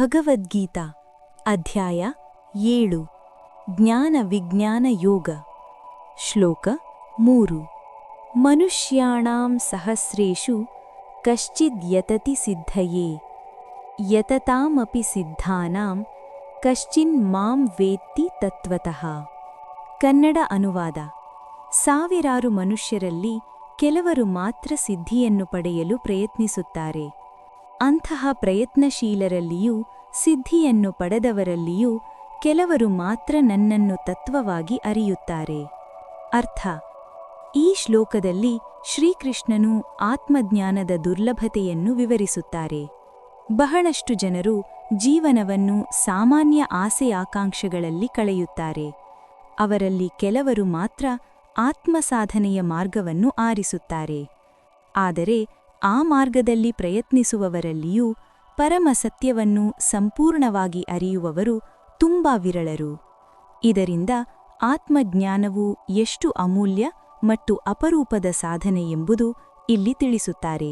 ಭಗವದ್ಗೀತಾ ಅಧ್ಯಾಯ 7 ಜ್ಞಾನ ವಿಜ್ಞಾನ ಯೋಗ ಶ್ಲೋಕ 3 ಮನುಷ್ಯಾಣಾಂ ಸಹಸ್ರೇಷು ಕಶ್ಚಿದ್ ಯತತಿ ಸಿದ್ಧಯೇ ಯತತಾಮಪಿ ಸಿದ್ಧಾನಾಂ ಕಶ್ಚಿನ್ ಮಾಂ ವೇತ್ತಿ ತತ್ವತಃ. ಕನ್ನಡ ಅನುವಾದ. ಸಾವಿರಾರು ಮನುಷ್ಯರಲ್ಲಿ ಕೆಲವರು ಮಾತ್ರ ಸಿದ್ಧಿಯನ್ನು ಪಡೆಯಲು ಪ್ರಯತ್ನಿಸುತ್ತಾರೆ. ಅಂತಹ ಪ್ರಯತ್ನಶೀಲರಲ್ಲಿಯೂ ಸಿದ್ಧಿಯನ್ನು ಪಡೆದವರಲ್ಲಿಯೂ ಕೆಲವರು ಮಾತ್ರ ನನ್ನನ್ನು ತತ್ವವಾಗಿ ಅರಿಯುತ್ತಾರೆ. ಅರ್ಥ: ಈ ಶ್ಲೋಕದಲ್ಲಿ ಶ್ರೀಕೃಷ್ಣನು ಆತ್ಮಜ್ಞಾನದ ದುರ್ಲಭತೆಯನ್ನು ವಿವರಿಸುತ್ತಾರೆ. ಬಹಳಷ್ಟು ಜನರು ಜೀವನವನ್ನು ಸಾಮಾನ್ಯ ಆಸೆ-ಆಕಾಂಕ್ಷೆಗಳಲ್ಲಿ ಕಳೆಯುತ್ತಾರೆ. ಅವರಲ್ಲಿ ಕೆಲವರು ಮಾತ್ರ ಆತ್ಮಸಾಧನೆಯ ಮಾರ್ಗವನ್ನು ಆರಿಸುತ್ತಾರೆ. ಆದರೆ ಆ ಮಾರ್ಗದಲ್ಲಿ ಪ್ರಯತ್ನಿಸುವವರಲ್ಲಿಯೂ ಪರಮ ಸತ್ಯವನ್ನು ಸಂಪೂರ್ಣವಾಗಿ ಅರಿಯುವವರು ತುಂಬಾ ವಿರಳರು. ಇದರಿಂದ ಆತ್ಮಜ್ಞಾನವು ಎಷ್ಟು ಅಮೂಲ್ಯ ಮತ್ತು ಅಪರೂಪದ ಸಾಧನೆ ಎಂಬುದು ಇಲ್ಲಿ ತಿಳಿಸುತ್ತಾರೆ.